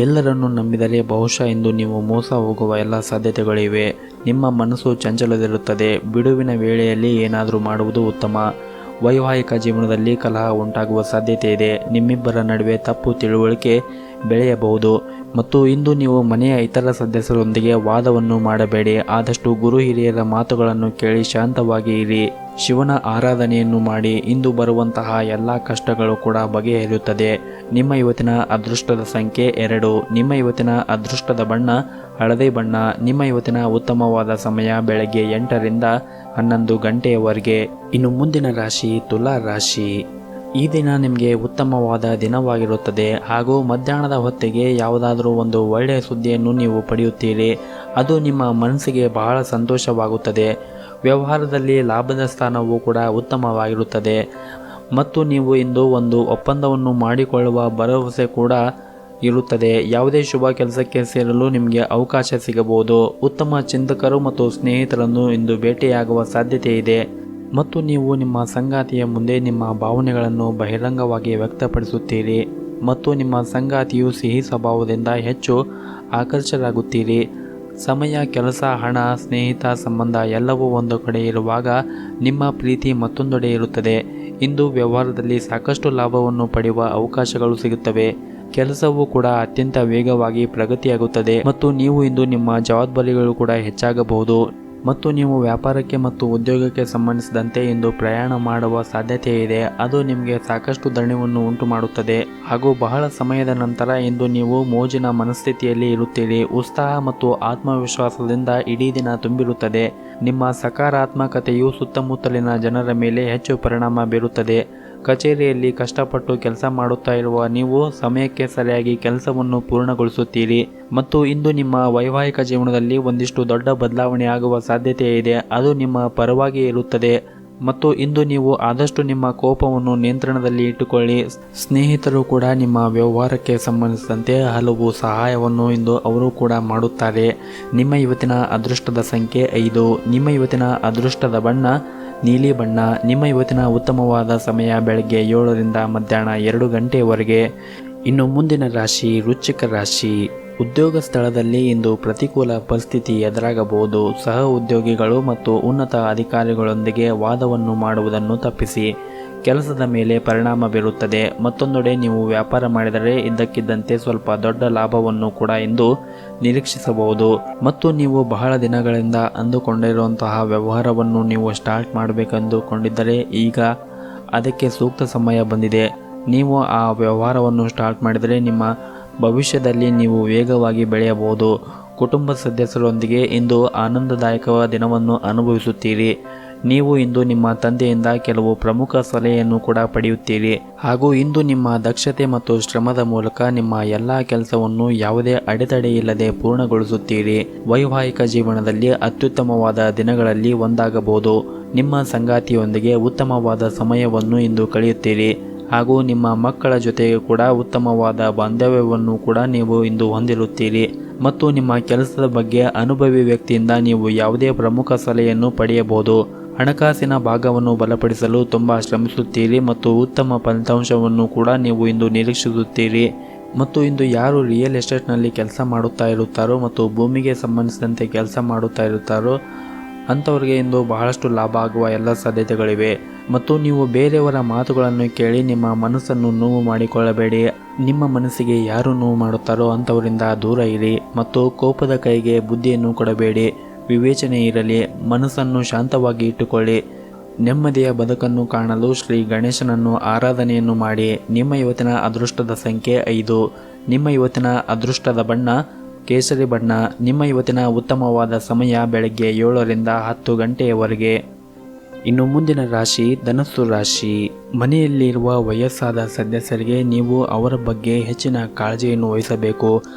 ಎಲ್ಲರನ್ನು ನಂಬಿದರೆ ಬಹುಶಃ ಇಂದು ನೀವು ಮೋಸ ಹೋಗುವ ಎಲ್ಲ ಸಾಧ್ಯತೆಗಳಿವೆ. ನಿಮ್ಮ ಮನಸ್ಸು ಚಂಚಲದಿರುತ್ತದೆ. ಬಿಡುವಿನ ವೇಳೆಯಲ್ಲಿ ಏನಾದರೂ ಮಾಡುವುದು ಉತ್ತಮ. ವೈವಾಹಿಕ ಜೀವನದಲ್ಲಿ ಕಲಹ ಉಂಟಾಗುವ ಸಾಧ್ಯತೆ ಇದೆ. ನಿಮ್ಮಿಬ್ಬರ ನಡುವೆ ತಪ್ಪು ತಿಳುವಳಿಕೆ ಬೆಳೆಯಬಹುದು ಮತ್ತು ಇಂದು ನೀವು ಮನೆಯ ಇತರ ಸದಸ್ಯರೊಂದಿಗೆ ವಾದವನ್ನು ಮಾಡಬೇಡಿ. ಆದಷ್ಟು ಗುರು ಹಿರಿಯರ ಮಾತುಗಳನ್ನು ಕೇಳಿ ಶಾಂತವಾಗಿ ಇರಿ. ಶಿವನ ಆರಾಧನೆಯನ್ನು ಮಾಡಿ. ಇಂದು ಬರುವಂತಹ ಎಲ್ಲ ಕಷ್ಟಗಳು ಕೂಡ ಬಗೆಹರಿಯುತ್ತದೆ. ನಿಮ್ಮ ಇವತ್ತಿನ ಅದೃಷ್ಟದ ಸಂಖ್ಯೆ 2. ನಿಮ್ಮ ಇವತ್ತಿನ ಅದೃಷ್ಟದ ಬಣ್ಣ ಹಳದಿ ಬಣ್ಣ. ನಿಮ್ಮ ಇವತ್ತಿನ ಉತ್ತಮವಾದ ಸಮಯ ಬೆಳಗ್ಗೆ 8 ರಿಂದ 11 ಗಂಟೆಯವರೆಗೆ. ಇನ್ನು ಮುಂದಿನ ರಾಶಿ ತುಲಾ ರಾಶಿ. ಈ ದಿನ ನಿಮಗೆ ಉತ್ತಮವಾದ ದಿನವಾಗಿರುತ್ತದೆ ಹಾಗೂ ಮಧ್ಯಾಹ್ನದ ಹೊತ್ತಿಗೆ ಯಾವುದಾದರೂ ಒಂದು ಒಳ್ಳೆಯ ಸುದ್ದಿಯನ್ನು ನೀವು ಪಡೆಯುತ್ತೀರಿ. ಅದು ನಿಮ್ಮ ಮನಸ್ಸಿಗೆ ಬಹಳ ಸಂತೋಷವಾಗುತ್ತದೆ. ವ್ಯವಹಾರದಲ್ಲಿ ಲಾಭದ ಸ್ಥಾನವೂ ಕೂಡ ಉತ್ತಮವಾಗಿರುತ್ತದೆ ಮತ್ತು ನೀವು ಇಂದು ಒಂದು ಒಪ್ಪಂದವನ್ನು ಮಾಡಿಕೊಳ್ಳುವ ಭರವಸೆ ಕೂಡ ಇರುತ್ತದೆ. ಯಾವುದೇ ಶುಭ ಕೆಲಸಕ್ಕೆ ಸೇರಲು ನಿಮಗೆ ಅವಕಾಶ ಸಿಗಬಹುದು. ಉತ್ತಮ ಚಿಂತಕರು ಮತ್ತು ಸ್ನೇಹಿತರನ್ನು ಇಂದು ಭೇಟಿಯಾಗುವ ಸಾಧ್ಯತೆ ಇದೆ ಮತ್ತು ನೀವು ನಿಮ್ಮ ಸಂಗಾತಿಯ ಮುಂದೆ ನಿಮ್ಮ ಭಾವನೆಗಳನ್ನು ಬಹಿರಂಗವಾಗಿ ವ್ಯಕ್ತಪಡಿಸುತ್ತೀರಿ ಮತ್ತು ನಿಮ್ಮ ಸಂಗಾತಿಯು ಸಿಹಿ ಸ್ವಭಾವದಿಂದ ಹೆಚ್ಚು ಆಕರ್ಷರಾಗುತ್ತೀರಿ. ಸಮಯ, ಕೆಲಸ, ಹಣ, ಸ್ನೇಹಿತ, ಸಂಬಂಧ ಎಲ್ಲವೂ ಒಂದು ಕಡೆ ಇರುವಾಗ ನಿಮ್ಮ ಪ್ರೀತಿ ಮತ್ತೊಂದೆಡೆ ಇರುತ್ತದೆ. ಇಂದು ವ್ಯವಹಾರದಲ್ಲಿ ಸಾಕಷ್ಟು ಲಾಭವನ್ನು ಪಡೆಯುವ ಅವಕಾಶಗಳು ಸಿಗುತ್ತವೆ. ಕೆಲಸವೂ ಕೂಡ ಅತ್ಯಂತ ವೇಗವಾಗಿ ಪ್ರಗತಿಯಾಗುತ್ತದೆ ಮತ್ತು ನೀವು ಇಂದು ನಿಮ್ಮ ಜವಾಬ್ದಾರಿಗಳು ಕೂಡ ಹೆಚ್ಚಾಗಬಹುದು ಮತ್ತು ನೀವು ವ್ಯಾಪಾರಕ್ಕೆ ಮತ್ತು ಉದ್ಯೋಗಕ್ಕೆ ಸಂಬಂಧಿಸಿದಂತೆ ಇಂದು ಪ್ರಯಾಣ ಮಾಡುವ ಸಾಧ್ಯತೆ ಇದೆ. ಅದು ನಿಮಗೆ ಸಾಕಷ್ಟು ದಣಿವನ್ನು ಉಂಟು ಮಾಡುತ್ತದೆ ಹಾಗೂ ಬಹಳ ಸಮಯದ ನಂತರ ಇಂದು ನೀವು ಮೋಜಿನ ಮನಸ್ಥಿತಿಯಲ್ಲಿ ಇರುತ್ತೀರಿ. ಉತ್ಸಾಹ ಮತ್ತು ಆತ್ಮವಿಶ್ವಾಸದಿಂದ ಇಡೀ ದಿನ ತುಂಬಿರುತ್ತದೆ. ನಿಮ್ಮ ಸಕಾರಾತ್ಮಕತೆಯು ಸುತ್ತಮುತ್ತಲಿನ ಜನರ ಮೇಲೆ ಹೆಚ್ಚು ಪರಿಣಾಮ ಬೀರುತ್ತದೆ. ಕಚೇರಿಯಲ್ಲಿ ಕಷ್ಟಪಟ್ಟು ಕೆಲಸ ಮಾಡುತ್ತಾ ಇರುವ ನೀವು ಸಮಯಕ್ಕೆ ಸರಿಯಾಗಿ ಕೆಲಸವನ್ನು ಪೂರ್ಣಗೊಳಿಸುತ್ತೀರಿ ಮತ್ತು ಇಂದು ನಿಮ್ಮ ವೈವಾಹಿಕ ಜೀವನದಲ್ಲಿ ಒಂದಿಷ್ಟು ದೊಡ್ಡ ಬದಲಾವಣೆ ಆಗುವ ಸಾಧ್ಯತೆ ಇದೆ. ಅದು ನಿಮ್ಮ ಪರವಾಗಿ ಇರುತ್ತದೆ ಮತ್ತು ಇಂದು ನೀವು ಆದಷ್ಟು ನಿಮ್ಮ ಕೋಪವನ್ನು ನಿಯಂತ್ರಣದಲ್ಲಿ ಇಟ್ಟುಕೊಳ್ಳಿ. ಸ್ನೇಹಿತರು ಕೂಡ ನಿಮ್ಮ ವ್ಯವಹಾರಕ್ಕೆ ಸಂಬಂಧಿಸಿದಂತೆ ಹಲವು ಸಹಾಯವನ್ನು ಇಂದು ಅವರು ಕೂಡ ಮಾಡುತ್ತಾರೆ. ನಿಮ್ಮ ಇವತ್ತಿನ ಅದೃಷ್ಟದ ಸಂಖ್ಯೆ 5. ನಿಮ್ಮ ಇವತ್ತಿನ ಅದೃಷ್ಟದ ಬಣ್ಣ ನೀಲಿ ಬಣ್ಣ. ನಿಮ್ಮ ಇವತ್ತಿನ ಉತ್ತಮವಾದ ಸಮಯ ಬೆಳಗ್ಗೆ 7 ರಿಂದ ಮಧ್ಯಾಹ್ನ 2 ಗಂಟೆಯವರೆಗೆ. ಇನ್ನು ಮುಂದಿನ ರಾಶಿ ವೃಶ್ಚಿಕ ರಾಶಿ. ಉದ್ಯೋಗ ಸ್ಥಳದಲ್ಲಿ ಇಂದು ಪ್ರತಿಕೂಲ ಪರಿಸ್ಥಿತಿ ಎದುರಾಗಬಹುದು. ಸಹ ಉದ್ಯೋಗಿಗಳು ಮತ್ತು ಉನ್ನತ ಅಧಿಕಾರಿಗಳೊಂದಿಗೆ ವಾದವನ್ನು ಮಾಡುವುದನ್ನು ತಪ್ಪಿಸಿ. ಕೆಲಸದ ಮೇಲೆ ಪರಿಣಾಮ ಬೀರುತ್ತದೆ. ಮತ್ತೊಂದೆಡೆ ನೀವು ವ್ಯಾಪಾರ ಮಾಡಿದರೆ ಇದ್ದಕ್ಕಿದ್ದಂತೆ ಸ್ವಲ್ಪ ದೊಡ್ಡ ಲಾಭವನ್ನು ಕೂಡ ಇಂದು ನಿರೀಕ್ಷಿಸಬಹುದು ಮತ್ತು ನೀವು ಬಹಳ ದಿನಗಳಿಂದ ಅಂದುಕೊಂಡಿರುವಂತಹ ವ್ಯವಹಾರವನ್ನು ನೀವು ಸ್ಟಾರ್ಟ್ ಮಾಡಬೇಕೆಂದುಕೊಂಡಿದ್ದರೆ ಈಗ ಅದಕ್ಕೆ ಸೂಕ್ತ ಸಮಯ ಬಂದಿದೆ. ನೀವು ಆ ವ್ಯವಹಾರವನ್ನು ಸ್ಟಾರ್ಟ್ ಮಾಡಿದರೆ ನಿಮ್ಮ ಭವಿಷ್ಯದಲ್ಲಿ ನೀವು ವೇಗವಾಗಿ ಬೆಳೆಯಬಹುದು. ಕುಟುಂಬ ಸದಸ್ಯರೊಂದಿಗೆ ಇಂದು ಆನಂದದಾಯಕ ದಿನವನ್ನು ಅನುಭವಿಸುತ್ತೀರಿ. ನೀವು ಇಂದು ನಿಮ್ಮ ತಂದೆಯಿಂದ ಕೆಲವು ಪ್ರಮುಖ ಸಲಹೆಯನ್ನು ಕೂಡ ಪಡೆಯುತ್ತೀರಿ ಹಾಗೂ ಇಂದು ನಿಮ್ಮ ದಕ್ಷತೆ ಮತ್ತು ಶ್ರಮದ ಮೂಲಕ ನಿಮ್ಮ ಎಲ್ಲ ಕೆಲಸವನ್ನು ಯಾವುದೇ ಅಡೆತಡೆ ಇಲ್ಲದೆ ಪೂರ್ಣಗೊಳಿಸುತ್ತೀರಿ. ವೈವಾಹಿಕ ಜೀವನದಲ್ಲಿ ಅತ್ಯುತ್ತಮವಾದ ದಿನಗಳಲ್ಲಿ ಒಂದಾಗಬಹುದು. ನಿಮ್ಮ ಸಂಗಾತಿಯೊಂದಿಗೆ ಉತ್ತಮವಾದ ಸಮಯವನ್ನು ಇಂದು ಕಳೆಯುತ್ತೀರಿ ಹಾಗೂ ನಿಮ್ಮ ಮಕ್ಕಳ ಜೊತೆಗೆ ಕೂಡ ಉತ್ತಮವಾದ ಬಾಂಧವ್ಯವನ್ನು ಕೂಡ ನೀವು ಇಂದು ಹೊಂದಿರುತ್ತೀರಿ ಮತ್ತು ನಿಮ್ಮ ಕೆಲಸದ ಬಗ್ಗೆ ಅನುಭವಿ ವ್ಯಕ್ತಿಯಿಂದ ನೀವು ಯಾವುದೇ ಪ್ರಮುಖ ಸಲಹೆಯನ್ನು ಪಡೆಯಬಹುದು. ಹಣಕಾಸಿನ ಭಾಗವನ್ನು ಬಲಪಡಿಸಲು ತುಂಬ ಶ್ರಮಿಸುತ್ತೀರಿ ಮತ್ತು ಉತ್ತಮ ಫಲಿತಾಂಶವನ್ನು ಕೂಡ ನೀವು ಇಂದು ನಿರೀಕ್ಷಿಸುತ್ತೀರಿ ಮತ್ತು ಇಂದು ಯಾರು ರಿಯಲ್ ಎಸ್ಟೇಟ್ನಲ್ಲಿ ಕೆಲಸ ಮಾಡುತ್ತಾ ಇರುತ್ತಾರೋ ಮತ್ತು ಭೂಮಿಗೆ ಸಂಬಂಧಿಸಿದಂತೆ ಕೆಲಸ ಮಾಡುತ್ತಾ ಇರುತ್ತಾರೋ ಅಂಥವ್ರಿಗೆ ಇಂದು ಬಹಳಷ್ಟು ಲಾಭ ಆಗುವ ಎಲ್ಲ ಸಾಧ್ಯತೆಗಳಿವೆ ಮತ್ತು ನೀವು ಬೇರೆಯವರ ಮಾತುಗಳನ್ನು ಕೇಳಿ ನಿಮ್ಮ ಮನಸ್ಸನ್ನು ನೋವು ಮಾಡಿಕೊಳ್ಳಬೇಡಿ. ನಿಮ್ಮ ಮನಸ್ಸಿಗೆ ಯಾರು ನೋವು ಮಾಡುತ್ತಾರೋ ಅಂಥವರಿಂದ ದೂರ ಇರಿ ಮತ್ತು ಕೋಪದ ಕೈಗೆ ಬುದ್ಧಿಯನ್ನು ಕೊಡಬೇಡಿ. ವಿವೇಚನೆ ಇರಲಿ. ಮನಸ್ಸನ್ನು ಶಾಂತವಾಗಿ ಇಟ್ಟುಕೊಳ್ಳಿ. ನೆಮ್ಮದಿಯ ಬದುಕನ್ನು ಕಾಣಲು ಶ್ರೀ ಗಣೇಶನನ್ನು ಆರಾಧನೆಯನ್ನು ಮಾಡಿ. ನಿಮ್ಮ ಇವತ್ತಿನ ಅದೃಷ್ಟದ ಸಂಖ್ಯೆ 5. ನಿಮ್ಮ ಇವತ್ತಿನ ಅದೃಷ್ಟದ ಬಣ್ಣ ಕೇಸರಿ ಬಣ್ಣ. ನಿಮ್ಮ ಇವತ್ತಿನ ಉತ್ತಮವಾದ ಸಮಯ ಬೆಳಗ್ಗೆ 7 ರಿಂದ 10 ಗಂಟೆಯವರೆಗೆ. ಇನ್ನು ಮುಂದಿನ ರಾಶಿ ಧನಸ್ಸು ರಾಶಿ. ಮನೆಯಲ್ಲಿರುವ ವಯಸ್ಸಾದ ಸದಸ್ಯರಿಗೆ ನೀವು ಅವರ ಬಗ್ಗೆ ಹೆಚ್ಚಿನ ಕಾಳಜಿಯನ್ನು ವಹಿಸಬೇಕು.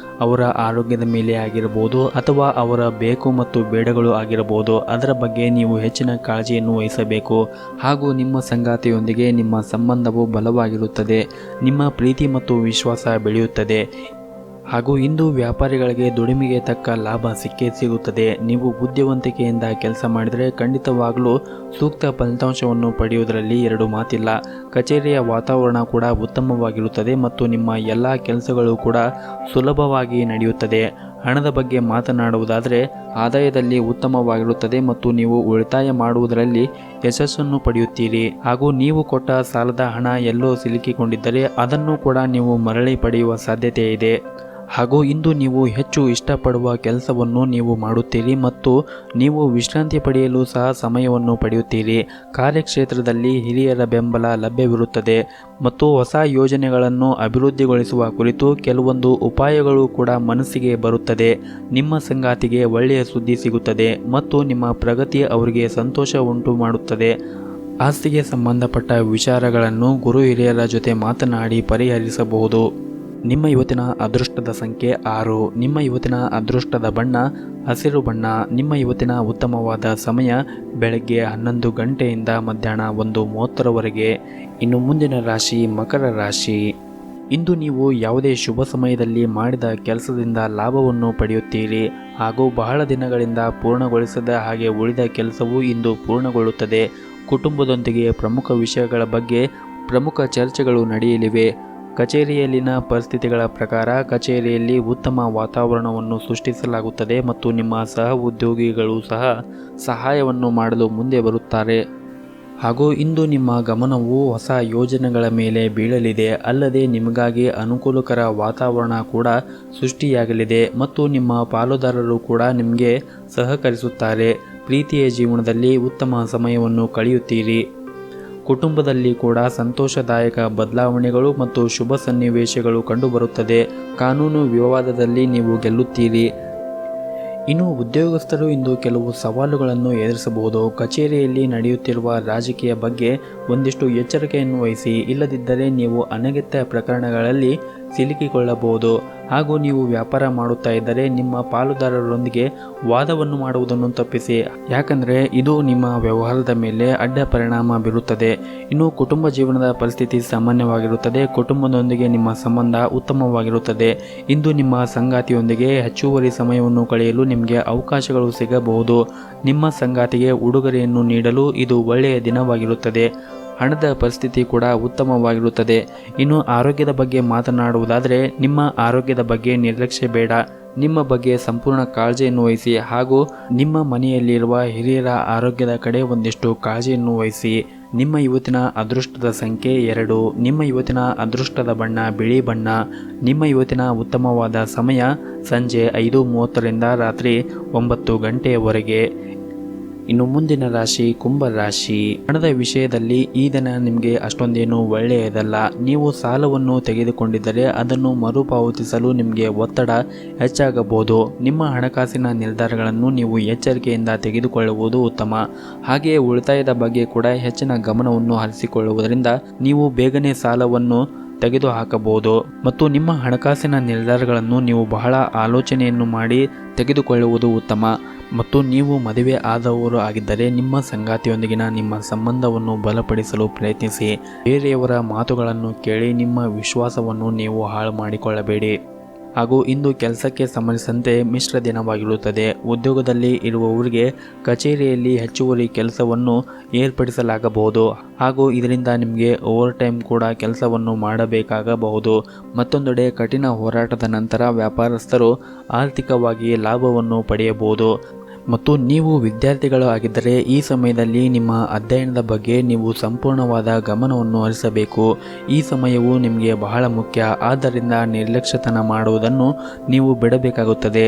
ಅವರ ಆರೋಗ್ಯದ ಮೇಲೆ ಆಗಿರಬಹುದು ಅಥವಾ ಅವರ ಬೇಕು ಮತ್ತು ಬೇಡಗಳು ಆಗಿರಬಹುದು. ಅದರ ಬಗ್ಗೆ ನೀವು ಹೆಚ್ಚಿನ ಕಾಳಜಿಯನ್ನು ವಹಿಸಬೇಕು ಹಾಗೂ ನಿಮ್ಮ ಸಂಗಾತಿಯೊಂದಿಗೆ ನಿಮ್ಮ ಸಂಬಂಧವು ಬಲವಾಗಿರುತ್ತದೆ. ನಿಮ್ಮ ಪ್ರೀತಿ ಮತ್ತು ವಿಶ್ವಾಸ ಬೆಳೆಯುತ್ತದೆ ಹಾಗೂ ಇಂದು ವ್ಯಾಪಾರಿಗಳಿಗೆ ದುಡಿಮೆಗೆ ತಕ್ಕ ಲಾಭ ಸಿಕ್ಕೇ ಸಿಗುತ್ತದೆ. ನೀವು ಬುದ್ಧಿವಂತಿಕೆಯಿಂದ ಕೆಲಸ ಮಾಡಿದರೆ ಖಂಡಿತವಾಗಲೂ ಸೂಕ್ತ ಫಲಿತಾಂಶವನ್ನು ಪಡೆಯುವುದರಲ್ಲಿ ಎರಡು ಮಾತಿಲ್ಲ. ಕಚೇರಿಯ ವಾತಾವರಣ ಕೂಡ ಉತ್ತಮವಾಗಿರುತ್ತದೆ ಮತ್ತು ನಿಮ್ಮ ಎಲ್ಲ ಕೆಲಸಗಳು ಕೂಡ ಸುಲಭವಾಗಿ ನಡೆಯುತ್ತದೆ. ಹಣದ ಬಗ್ಗೆ ಮಾತನಾಡುವುದಾದರೆ ಆದಾಯದಲ್ಲಿ ಉತ್ತಮವಾಗಿರುತ್ತದೆ ಮತ್ತು ನೀವು ಉಳಿತಾಯ ಮಾಡುವುದರಲ್ಲಿ ಯಶಸ್ಸನ್ನು ಪಡೆಯುತ್ತೀರಿ. ಹಾಗೂ ನೀವು ಕೊಟ್ಟ ಸಾಲದ ಹಣ ಎಲ್ಲೋ ಸಿಲುಕಿಕೊಂಡಿದ್ದರೆ ಅದನ್ನು ಕೂಡ ನೀವು ಮರಳಿ ಪಡೆಯುವ ಸಾಧ್ಯತೆ ಇದೆ. ಹಾಗೂ ಇಂದು ನೀವು ಹೆಚ್ಚು ಇಷ್ಟಪಡುವ ಕೆಲಸವನ್ನು ನೀವು ಮಾಡುತ್ತೀರಿ ಮತ್ತು ನೀವು ವಿಶ್ರಾಂತಿ ಪಡೆಯಲು ಸಹ ಸಮಯವನ್ನು ಪಡೆಯುತ್ತೀರಿ. ಕಾರ್ಯಕ್ಷೇತ್ರದಲ್ಲಿ ಹಿರಿಯರ ಬೆಂಬಲ ಲಭ್ಯವಿರುತ್ತದೆ ಮತ್ತು ಹೊಸ ಯೋಜನೆಗಳನ್ನು ಅಭಿವೃದ್ಧಿಗೊಳಿಸುವ ಕುರಿತು ಕೆಲವೊಂದು ಉಪಾಯಗಳು ಕೂಡ ಮನಸ್ಸಿಗೆ ಬರುತ್ತದೆ. ನಿಮ್ಮ ಸಂಗಾತಿಗೆ ಒಳ್ಳೆಯ ಸುದ್ದಿ ಸಿಗುತ್ತದೆ ಮತ್ತು ನಿಮ್ಮ ಪ್ರಗತಿ ಅವರಿಗೆ ಸಂತೋಷ ಉಂಟು ಮಾಡುತ್ತದೆ. ಆಸ್ತಿಗೆ ಸಂಬಂಧಪಟ್ಟ ವಿಚಾರಗಳನ್ನು ಗುರು ಹಿರಿಯರ ಜೊತೆ ಮಾತನಾಡಿ ಪರಿಹರಿಸಬಹುದು. ನಿಮ್ಮ ಇವತ್ತಿನ ಅದೃಷ್ಟದ ಸಂಖ್ಯೆ 6. ನಿಮ್ಮ ಇವತ್ತಿನ ಅದೃಷ್ಟದ ಬಣ್ಣ ಹಸಿರು ಬಣ್ಣ. ನಿಮ್ಮ ಇವತ್ತಿನ ಉತ್ತಮವಾದ ಸಮಯ ಬೆಳಗ್ಗೆ 11 ಗಂಟೆಯಿಂದ ಮಧ್ಯಾಹ್ನ 1:30ವರೆಗೆ. ಇನ್ನು ಮುಂದಿನ ರಾಶಿ ಮಕರ ರಾಶಿ. ಇಂದು ನೀವು ಯಾವುದೇ ಶುಭ ಸಮಯದಲ್ಲಿ ಮಾಡಿದ ಕೆಲಸದಿಂದ ಲಾಭವನ್ನು ಪಡೆಯುತ್ತೀರಿ ಹಾಗೂ ಬಹಳ ದಿನಗಳಿಂದ ಪೂರ್ಣಗೊಳಿಸದ ಹಾಗೆ ಉಳಿದ ಕೆಲಸವು ಇಂದು ಪೂರ್ಣಗೊಳ್ಳುತ್ತದೆ. ಕುಟುಂಬದೊಂದಿಗೆ ಪ್ರಮುಖ ವಿಷಯಗಳ ಬಗ್ಗೆ ಪ್ರಮುಖ ಚರ್ಚೆಗಳು ನಡೆಯಲಿವೆ. ಕಚೇರಿಯಲ್ಲಿನ ಪರಿಸ್ಥಿತಿಗಳ ಪ್ರಕಾರ ಕಚೇರಿಯಲ್ಲಿ ಉತ್ತಮ ವಾತಾವರಣವನ್ನು ಸೃಷ್ಟಿಸಲಾಗುತ್ತದೆ ಮತ್ತು ನಿಮ್ಮ ಸಹ ಉದ್ಯೋಗಿಗಳು ಸಹ ಸಹಾಯವನ್ನು ಮಾಡಲು ಮುಂದೆ ಬರುತ್ತಾರೆ. ಹಾಗೂ ಇಂದು ನಿಮ್ಮ ಗಮನವು ಹೊಸ ಯೋಜನೆಗಳ ಮೇಲೆ ಬೀಳಲಿದೆ. ಅಲ್ಲದೆ ನಿಮಗಾಗಿ ಅನುಕೂಲಕರ ವಾತಾವರಣ ಕೂಡ ಸೃಷ್ಟಿಯಾಗಲಿದೆ ಮತ್ತು ನಿಮ್ಮ ಪಾಲುದಾರರು ಕೂಡ ನಿಮಗೆ ಸಹಕರಿಸುತ್ತಾರೆ. ಪ್ರೀತಿಯ ಜೀವನದಲ್ಲಿ ಉತ್ತಮ ಸಮಯವನ್ನು ಕಳೆಯುತ್ತೀರಿ. ಕುಟುಂಬದಲ್ಲಿ ಕೂಡ ಸಂತೋಷದಾಯಕ ಬದಲಾವಣೆಗಳು ಮತ್ತು ಶುಭ ಸನ್ನಿವೇಶಗಳು ಕಂಡುಬರುತ್ತದೆ. ಕಾನೂನು ವಿವಾದದಲ್ಲಿ ನೀವು ಗೆಲ್ಲುತ್ತೀರಿ. ಇನ್ನು ಉದ್ಯೋಗಸ್ಥರು ಇಂದು ಕೆಲವು ಸವಾಲುಗಳನ್ನು ಎದುರಿಸಬಹುದು. ಕಚೇರಿಯಲ್ಲಿ ನಡೆಯುತ್ತಿರುವ ರಾಜಕೀಯ ಬಗ್ಗೆ ಒಂದಿಷ್ಟು ಎಚ್ಚರಿಕೆಯನ್ನು ವಹಿಸಿ, ಇಲ್ಲದಿದ್ದರೆ ನೀವು ಅನಗತ್ಯ ಪ್ರಕರಣಗಳಲ್ಲಿ ಸಿಲುಕಿಕೊಳ್ಳಬಹುದು. ಹಾಗೂ ನೀವು ವ್ಯಾಪಾರ ಮಾಡುತ್ತಾ ಇದ್ದರೆ ನಿಮ್ಮ ಪಾಲುದಾರರೊಂದಿಗೆ ವಾದವನ್ನು ಮಾಡುವುದನ್ನು ತಪ್ಪಿಸಿ, ಯಾಕಂದರೆ ಇದು ನಿಮ್ಮ ವ್ಯವಹಾರದ ಮೇಲೆ ಅಡ್ಡ ಪರಿಣಾಮ ಬೀರುತ್ತದೆ. ಇನ್ನು ಕುಟುಂಬ ಜೀವನದ ಪರಿಸ್ಥಿತಿ ಸಾಮಾನ್ಯವಾಗಿರುತ್ತದೆ. ಕುಟುಂಬದೊಂದಿಗೆ ನಿಮ್ಮ ಸಂಬಂಧ ಉತ್ತಮವಾಗಿರುತ್ತದೆ. ಇಂದು ನಿಮ್ಮ ಸಂಗಾತಿಯೊಂದಿಗೆ ಹೆಚ್ಚುವರಿ ಸಮಯವನ್ನು ಕಳೆಯಲು ನಿಮಗೆ ಅವಕಾಶಗಳು ಸಿಗಬಹುದು. ನಿಮ್ಮ ಸಂಗಾತಿಗೆ ಉಡುಗೊರೆಯನ್ನು ನೀಡಲು ಇದು ಒಳ್ಳೆಯ ದಿನವಾಗಿರುತ್ತದೆ. ಹಣದ ಪರಿಸ್ಥಿತಿ ಕೂಡ ಉತ್ತಮವಾಗಿರುತ್ತದೆ. ಇನ್ನು ಆರೋಗ್ಯದ ಬಗ್ಗೆ ಮಾತನಾಡುವುದಾದರೆ ನಿಮ್ಮ ಆರೋಗ್ಯದ ಬಗ್ಗೆ ನಿರ್ಲಕ್ಷ್ಯ ಬೇಡ. ನಿಮ್ಮ ಬಗ್ಗೆ ಸಂಪೂರ್ಣ ಕಾಳಜಿಯನ್ನು ವಹಿಸಿ ಹಾಗೂ ನಿಮ್ಮ ಮನೆಯಲ್ಲಿರುವ ಹಿರಿಯರ ಆರೋಗ್ಯದ ಕಡೆ ಒಂದಿಷ್ಟು ಕಾಳಜಿಯನ್ನು ವಹಿಸಿ. ನಿಮ್ಮ ಇವತ್ತಿನ ಅದೃಷ್ಟದ ಸಂಖ್ಯೆ 2. ನಿಮ್ಮ ಇವತ್ತಿನ ಅದೃಷ್ಟದ ಬಣ್ಣ ಬಿಳಿ ಬಣ್ಣ. ನಿಮ್ಮ ಇವತ್ತಿನ ಉತ್ತಮವಾದ ಸಮಯ ಸಂಜೆ 5:30ರಿಂದ ರಾತ್ರಿ 9 ಗಂಟೆಯವರೆಗೆ. ಇನ್ನು ಮುಂದಿನ ರಾಶಿ ಕುಂಭ ರಾಶಿ. ಹಣದ ವಿಷಯದಲ್ಲಿ ಈ ದಿನ ನಿಮಗೆ ಅಷ್ಟೊಂದೇನು ಒಳ್ಳೆಯದಲ್ಲ. ನೀವು ಸಾಲವನ್ನು ತೆಗೆದುಕೊಂಡಿದ್ದರೆ ಅದನ್ನು ಮರುಪಾವತಿಸಲು ನಿಮಗೆ ಒತ್ತಡ ಹೆಚ್ಚಾಗಬಹುದು. ನಿಮ್ಮ ಹಣಕಾಸಿನ ನಿರ್ಧಾರಗಳನ್ನು ನೀವು ಎಚ್ಚರಿಕೆಯಿಂದ ತೆಗೆದುಕೊಳ್ಳುವುದು ಉತ್ತಮ. ಹಾಗೆಯೇ ಉಳಿತಾಯದ ಬಗ್ಗೆ ಕೂಡ ಹೆಚ್ಚಿನ ಗಮನವನ್ನು ಹರಿಸಿಕೊಳ್ಳುವುದರಿಂದ ನೀವು ಬೇಗನೆ ಸಾಲವನ್ನು ತೆಗೆದುಹಾಕಬಹುದು ಮತ್ತು ನಿಮ್ಮ ಹಣಕಾಸಿನ ನಿರ್ಧಾರಗಳನ್ನು ನೀವು ಬಹಳ ಆಲೋಚನೆಯನ್ನು ಮಾಡಿ ತೆಗೆದುಕೊಳ್ಳುವುದು ಉತ್ತಮ. ಮತ್ತು ನೀವು ಮದುವೆ ಆದವರು ಆಗಿದ್ದರೆ ನಿಮ್ಮ ಸಂಗಾತಿಯೊಂದಿಗಿನ ನಿಮ್ಮ ಸಂಬಂಧವನ್ನು ಬಲಪಡಿಸಲು ಪ್ರಯತ್ನಿಸಿ. ಬೇರೆಯವರ ಮಾತುಗಳನ್ನು ಕೇಳಿ ನಿಮ್ಮ ವಿಶ್ವಾಸವನ್ನು ನೀವು ಹಾಳು ಮಾಡಿಕೊಳ್ಳಬೇಡಿ. ಹಾಗೂ ಇಂದು ಕೆಲಸಕ್ಕೆ ಸಂಬಂಧಿಸಿದಂತೆ ಮಿಶ್ರ ದಿನವಾಗಿರುತ್ತದೆ. ಉದ್ಯೋಗದಲ್ಲಿ ಇರುವವರಿಗೆ ಕಚೇರಿಯಲ್ಲಿ ಹೆಚ್ಚುವರಿ ಕೆಲಸವನ್ನು ಏರ್ಪಡಿಸಲಾಗಬಹುದು ಹಾಗೂ ಇದರಿಂದ ನಿಮಗೆ ಓವರ್ ಟೈಮ್ ಕೂಡ ಕೆಲಸವನ್ನು ಮಾಡಬೇಕಾಗಬಹುದು. ಮತ್ತೊಂದೆಡೆ ಕಠಿಣ ಹೋರಾಟದ ನಂತರ ವ್ಯಾಪಾರಸ್ಥರು ಆರ್ಥಿಕವಾಗಿ ಲಾಭವನ್ನು ಪಡೆಯಬಹುದು. ಮತ್ತು ನೀವು ವಿದ್ಯಾರ್ಥಿಗಳು ಆಗಿದ್ದರೆ ಈ ಸಮಯದಲ್ಲಿ ನಿಮ್ಮ ಅಧ್ಯಯನದ ಬಗ್ಗೆ ನೀವು ಸಂಪೂರ್ಣವಾದ ಗಮನವನ್ನು ಹರಿಸಬೇಕು. ಈ ಸಮಯವು ನಿಮಗೆ ಬಹಳ ಮುಖ್ಯ. ಆದ್ದರಿಂದ ನಿರ್ಲಕ್ಷ್ಯತನ ಮಾಡುವುದನ್ನು ನೀವು ಬಿಡಬೇಕಾಗುತ್ತದೆ.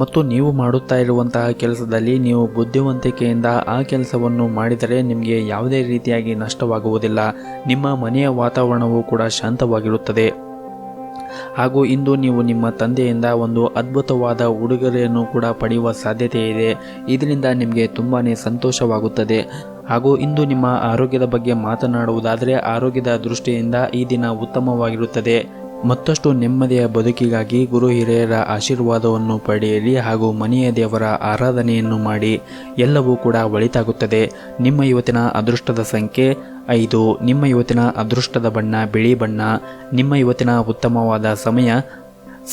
ಮತ್ತು ನೀವು ಮಾಡುತ್ತಾ ಇರುವಂತಹ ಕೆಲಸದಲ್ಲಿ ನೀವು ಬುದ್ಧಿವಂತಿಕೆಯಿಂದ ಆ ಕೆಲಸವನ್ನು ಮಾಡಿದರೆ ನಿಮಗೆ ಯಾವುದೇ ರೀತಿಯಾಗಿ ನಷ್ಟವಾಗುವುದಿಲ್ಲ. ನಿಮ್ಮ ಮನೆಯ ವಾತಾವರಣವು ಕೂಡ ಶಾಂತವಾಗಿರುತ್ತದೆ. ಹಾಗೂ ಇಂದು ನೀವು ನಿಮ್ಮ ತಂದೆಯಿಂದ ಒಂದು ಅದ್ಭುತವಾದ ಉಡುಗೊರೆಯನ್ನು ಕೂಡ ಪಡೆಯುವ ಸಾಧ್ಯತೆ ಇದೆ. ಇದರಿಂದ ನಿಮಗೆ ತುಂಬಾ ಸಂತೋಷವಾಗುತ್ತದೆ. ಹಾಗೂ ಇಂದು ನಿಮ್ಮ ಆರೋಗ್ಯದ ಬಗ್ಗೆ ಮಾತನಾಡುವುದಾದರೆ ಆರೋಗ್ಯದ ದೃಷ್ಟಿಯಿಂದ ಈ ದಿನ ಉತ್ತಮವಾಗಿರುತ್ತದೆ. ಮತ್ತಷ್ಟು ನೆಮ್ಮದಿಯ ಬದುಕಿಗಾಗಿ ಗುರು ಹಿರಿಯರ ಆಶೀರ್ವಾದವನ್ನು ಪಡೆಯಿರಿ ಹಾಗೂ ಮನೆಯ ದೇವರ ಆರಾಧನೆಯನ್ನು ಮಾಡಿ. ಎಲ್ಲವೂ ಕೂಡ ಒಳಿತಾಗುತ್ತದೆ. ನಿಮ್ಮ ಇವತ್ತಿನ ಅದೃಷ್ಟದ ಸಂಖ್ಯೆ 5. ನಿಮ್ಮ ಇವತ್ತಿನ ಅದೃಷ್ಟದ ಬಣ್ಣ ಬಿಳಿ ಬಣ್ಣ. ನಿಮ್ಮ ಇವತ್ತಿನ ಉತ್ತಮವಾದ ಸಮಯ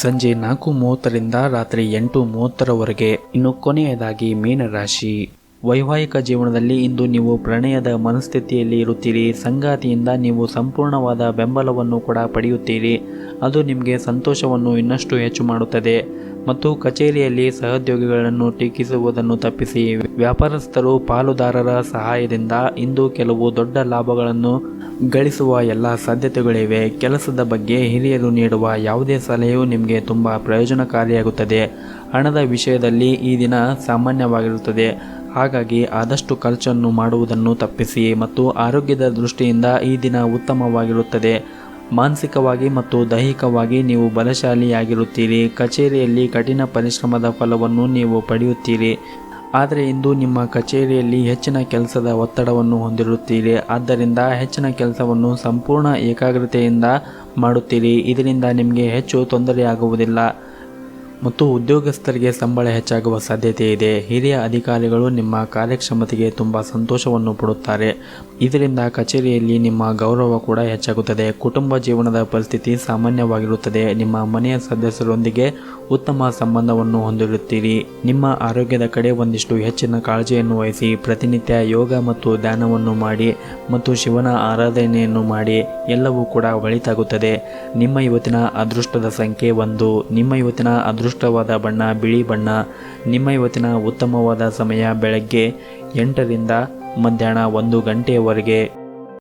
ಸಂಜೆ 4:30ರಿಂದ ರಾತ್ರಿ 8:30ರವರೆಗೆ. ಇನ್ನು ಕೊನೆಯದಾಗಿ ಮೀನರಾಶಿ. ವೈವಾಹಿಕ ಜೀವನದಲ್ಲಿ ಇಂದು ನೀವು ಪ್ರಣಯದ ಮನಸ್ಥಿತಿಯಲ್ಲಿ ಇರುತ್ತೀರಿ. ಸಂಗಾತಿಯಿಂದ ನೀವು ಸಂಪೂರ್ಣವಾದ ಬೆಂಬಲವನ್ನು ಕೂಡ ಪಡೆಯುತ್ತೀರಿ. ಅದು ನಿಮಗೆ ಸಂತೋಷವನ್ನು ಇನ್ನಷ್ಟು ಹೆಚ್ಚು ಮಾಡುತ್ತದೆ. ಮತ್ತು ಕಚೇರಿಯಲ್ಲಿ ಸಹೋದ್ಯೋಗಿಗಳನ್ನು ಟೀಕಿಸುವುದನ್ನು ತಪ್ಪಿಸಿ. ವ್ಯಾಪಾರಸ್ಥರು ಪಾಲುದಾರರ ಸಹಾಯದಿಂದ ಇಂದು ಕೆಲವು ದೊಡ್ಡ ಲಾಭಗಳನ್ನು ಗಳಿಸುವ ಎಲ್ಲ ಸಾಧ್ಯತೆಗಳಿವೆ. ಕೆಲಸದ ಬಗ್ಗೆ ಹಿರಿಯರು ನೀಡುವ ಯಾವುದೇ ಸಲಹೆಯು ನಿಮಗೆ ತುಂಬ ಪ್ರಯೋಜನಕಾರಿಯಾಗುತ್ತದೆ. ಹಣದ ವಿಷಯದಲ್ಲಿ ಈ ದಿನ ಸಾಮಾನ್ಯವಾಗಿರುತ್ತದೆ. ಹಾಗಾಗಿ ಆದಷ್ಟು ಖರ್ಚನ್ನು ಮಾಡುವುದನ್ನು ತಪ್ಪಿಸಿ. ಮತ್ತು ಆರೋಗ್ಯದ ದೃಷ್ಟಿಯಿಂದ ಈ ದಿನ ಉತ್ತಮವಾಗಿರುತ್ತದೆ. ಮಾನಸಿಕವಾಗಿ ಮತ್ತು ದೈಹಿಕವಾಗಿ ನೀವು ಬಲಶಾಲಿಯಾಗಿರುತ್ತೀರಿ. ಕಚೇರಿಯಲ್ಲಿ ಕಠಿಣ ಪರಿಶ್ರಮದ ಫಲವನ್ನು ನೀವು ಪಡೆಯುತ್ತೀರಿ. ಆದರೆ ಇಂದು ನಿಮ್ಮ ಕಚೇರಿಯಲ್ಲಿ ಹೆಚ್ಚಿನ ಕೆಲಸದ ಒತ್ತಡವನ್ನು ಹೊಂದಿರುತ್ತೀರಿ. ಆದ್ದರಿಂದ ಹೆಚ್ಚಿನ ಕೆಲಸವನ್ನು ಸಂಪೂರ್ಣ ಏಕಾಗ್ರತೆಯಿಂದ ಮಾಡುತ್ತೀರಿ. ಇದರಿಂದ ನಿಮಗೆ ಹೆಚ್ಚು ತೊಂದರೆಯಾಗುವುದಿಲ್ಲ ಮತ್ತು ಉದ್ಯೋಗಸ್ಥರಿಗೆ ಸಂಬಳ ಹೆಚ್ಚಾಗುವ ಸಾಧ್ಯತೆ ಇದೆ. ಹಿರಿಯ ಅಧಿಕಾರಿಗಳು ನಿಮ್ಮ ಕಾರ್ಯಕ್ಷಮತೆಗೆ ತುಂಬ ಸಂತೋಷವನ್ನು ಪಡುತ್ತಾರೆ. ಇದರಿಂದ ಕಚೇರಿಯಲ್ಲಿ ನಿಮ್ಮ ಗೌರವ ಕೂಡ ಹೆಚ್ಚಾಗುತ್ತದೆ. ಕುಟುಂಬ ಜೀವನದ ಪರಿಸ್ಥಿತಿ ಸಾಮಾನ್ಯವಾಗಿರುತ್ತದೆ. ನಿಮ್ಮ ಮನೆಯ ಸದಸ್ಯರೊಂದಿಗೆ ಉತ್ತಮ ಸಂಬಂಧವನ್ನು ಹೊಂದಿರುತ್ತೀರಿ. ನಿಮ್ಮ ಆರೋಗ್ಯದ ಕಡೆ ಒಂದಿಷ್ಟು ಹೆಚ್ಚಿನ ಕಾಳಜಿಯನ್ನು ವಹಿಸಿ. ಪ್ರತಿನಿತ್ಯ ಯೋಗ ಮತ್ತು ಧ್ಯಾನವನ್ನು ಮಾಡಿ ಮತ್ತು ಶಿವನ ಆರಾಧನೆಯನ್ನು ಮಾಡಿ. ಎಲ್ಲವೂ ಕೂಡ ಒಳಿತಾಗುತ್ತದೆ. ನಿಮ್ಮ ಇವತ್ತಿನ ಅದೃಷ್ಟದ ಸಂಖ್ಯೆ 1. ನಿಮ್ಮ ಇವತ್ತಿನ ಅದೃಷ್ಟವಾದ ಬಣ್ಣ ಬಿಳಿ ಬಣ್ಣ. ನಿಮ್ಮ ಇವತ್ತಿನ ಉತ್ತಮವಾದ ಸಮಯ ಬೆಳಗ್ಗೆ 8ರಿಂದ ಮಧ್ಯಾಹ್ನ 1 ಗಂಟೆಯವರೆಗೆ.